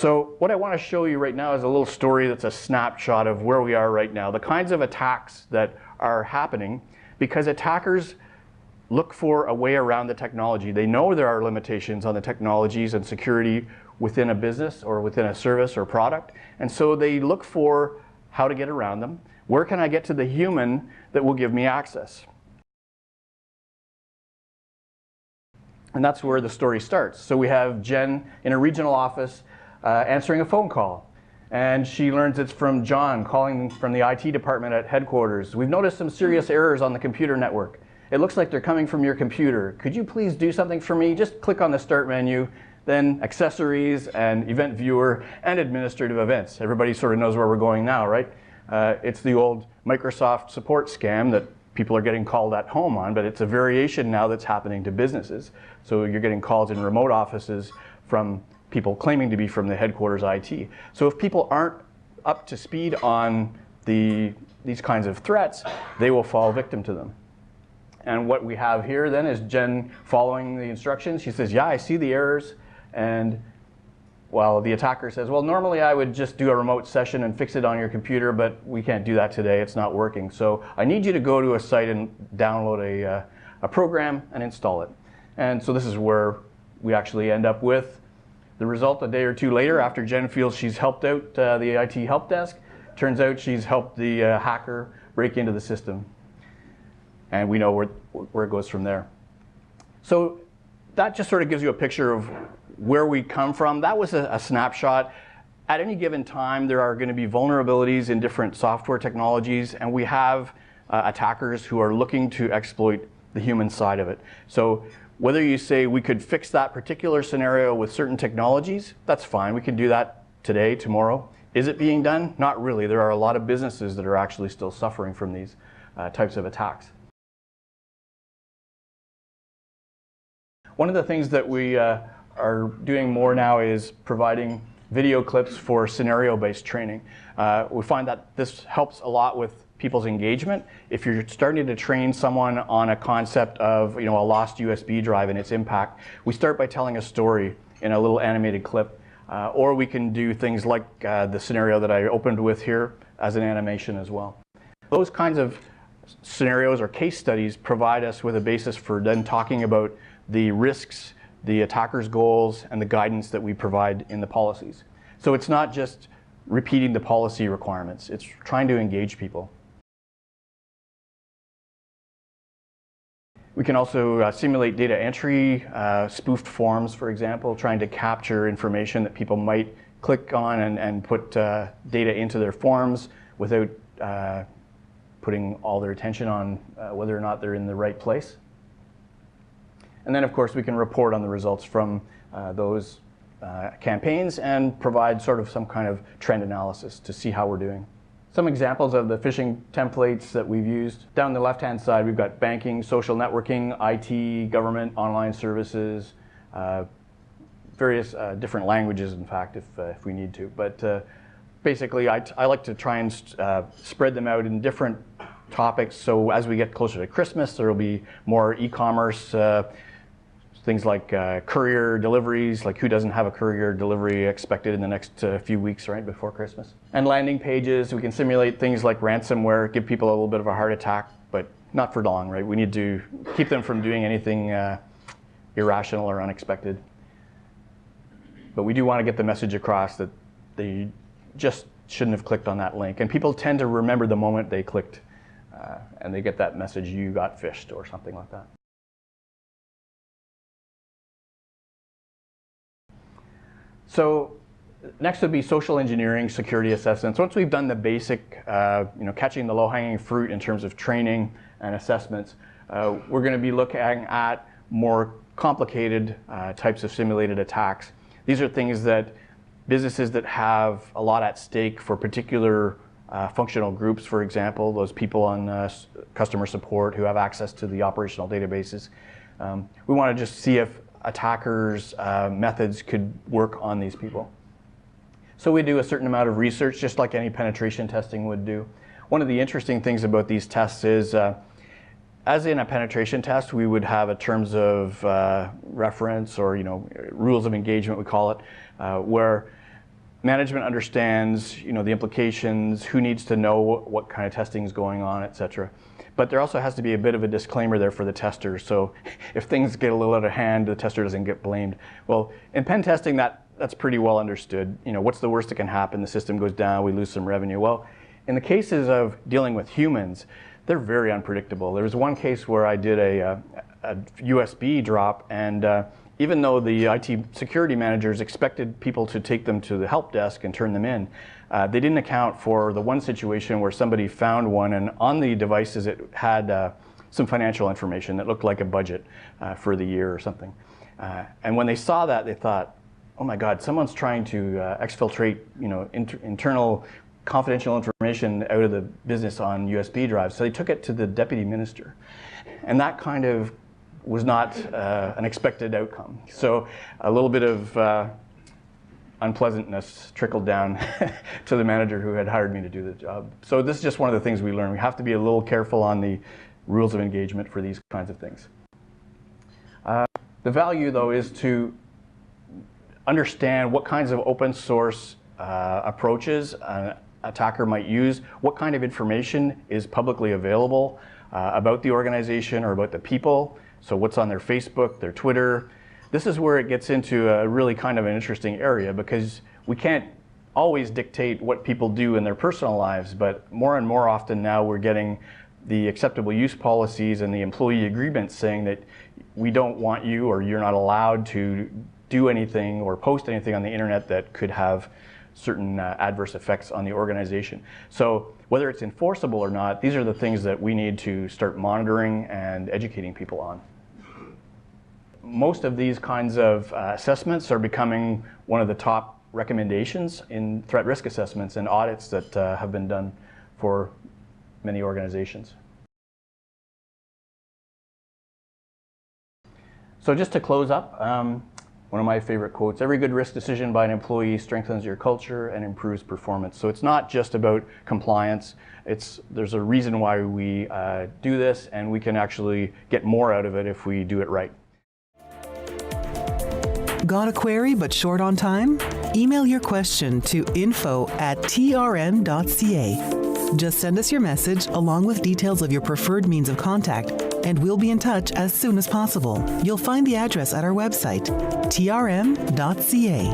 So what I want to show you right now is a little story that's a snapshot of where we are right now, the kinds of attacks that are happening because attackers look for a way around the technology. They know there are limitations on the technologies and security within a business or within a service or product, and so they look for how to get around them. Where can I get to the human that will give me access? And that's where the story starts. So we have Jen in a regional office answering a phone call. And she learns it's from John calling from the IT department at headquarters. We've noticed some serious errors on the computer network. It looks like they're coming from your computer. Could you please do something for me? Just click on the start menu, then accessories and event viewer and administrative events. Everybody sort of knows where we're going now, right? It's the old Microsoft support scam that people are getting called at home on, but it's a variation now that's happening to businesses. So you're getting calls in remote offices from people claiming to be from the headquarters IT. So if people aren't up to speed on these kinds of threats, they will fall victim to them. And what we have here then is Jen following the instructions. She says, yeah, I see the errors. And while the attacker says, well, normally I would just do a remote session and fix it on your computer, but we can't do that today. It's not working. So I need you to go to a site and download a program and install it. And so this is where we actually end up with the result a day or two later after Jen feels she's helped out the IT help desk. Turns out she's helped the hacker break into the system. And we know where it goes from there. So that just sort of gives you a picture of where we come from. That was a snapshot. At any given time, there are going to be vulnerabilities in different software technologies, and we have attackers who are looking to exploit the human side of it. So whether you say we could fix that particular scenario with certain technologies, that's fine. We can do that today, tomorrow. Is it being done? Not really. There are a lot of businesses that are actually still suffering from these types of attacks. One of the things that we are doing more now is providing video clips for scenario-based training. We find that this helps a lot with people's engagement. If you're starting to train someone on a concept of a lost USB drive and its impact, we start by telling a story in a little animated clip. Or we can do things like the scenario that I opened with here as an animation as well. Those kinds of scenarios or case studies provide us with a basis for then talking about the risks, the attacker's goals, and the guidance that we provide in the policies. So it's not just repeating the policy requirements, it's trying to engage people. We can also simulate data entry, spoofed forms, for example, trying to capture information that people might click on and put data into their forms without putting all their attention on whether or not they're in the right place. And then, of course, we can report on the results from those campaigns and provide sort of some kind of trend analysis to see how we're doing. Some examples of the phishing templates that we've used. Down the left-hand side, we've got banking, social networking, IT, government, online services, various different languages, in fact, if we need to. But basically, I like to try and spread them out in different topics. So as we get closer to Christmas, there will be more e-commerce, things like courier deliveries, like who doesn't have a courier delivery expected in the next few weeks, right, before Christmas. And landing pages, we can simulate things like ransomware, give people a little bit of a heart attack, but not for long, right? We need to keep them from doing anything irrational or unexpected. But we do want to get the message across that they just shouldn't have clicked on that link. And people tend to remember the moment they clicked and they get that message, you got phished or something like that. So next would be social engineering security assessments. Once we've done the basic, catching the low-hanging fruit in terms of training and assessments, we're going to be looking at more complicated types of simulated attacks. These are things that businesses that have a lot at stake for particular functional groups, for example, those people on customer support who have access to the operational databases. We want to just see if attackers' methods could work on these people. So we do a certain amount of research, just like any penetration testing would do. One of the interesting things about these tests is, as in a penetration test, we would have a terms of reference or rules of engagement, we call it, where management understands, the implications, who needs to know what kind of testing is going on, etc. But there also has to be a bit of a disclaimer there for the tester. So if things get a little out of hand, the tester doesn't get blamed. Well, in pen testing, that's pretty well understood. What's the worst that can happen? The system goes down, we lose some revenue. Well, in the cases of dealing with humans, they're very unpredictable. There was one case where I did a USB drop, and even though the IT security managers expected people to take them to the help desk and turn them in, they didn't account for the one situation where somebody found one, and on the devices it had some financial information that looked like a budget for the year or something. And when they saw that, they thought, oh my God, someone's trying to exfiltrate internal confidential information out of the business on USB drives. So they took it to the deputy minister. And that kind of was not an expected outcome. So a little bit of unpleasantness trickled down to the manager who had hired me to do the job. So this is just one of the things we learn. We have to be a little careful on the rules of engagement for these kinds of things. The value, though, is to understand what kinds of open source approaches an attacker might use, what kind of information is publicly available about the organization or about the people. So what's on their Facebook, their Twitter. This is where it gets into a really kind of an interesting area, because we can't always dictate what people do in their personal lives, but more and more often now we're getting the acceptable use policies and the employee agreements saying that we don't want you, or you're not allowed to do anything or post anything on the internet that could have certain adverse effects on the organization. So whether it's enforceable or not, these are the things that we need to start monitoring and educating people on. Most of these kinds of assessments are becoming one of the top recommendations in threat risk assessments and audits that have been done for many organizations. So just to close up, one of my favorite quotes, every good risk decision by an employee strengthens your culture and improves performance. So it's not just about compliance. There's a reason why we do this, and we can actually get more out of it if we do it right. Got a query but short on time? Email your question to info@trm.ca. Just send us your message along with details of your preferred means of contact, and we'll be in touch as soon as possible. You'll find the address at our website, trm.ca.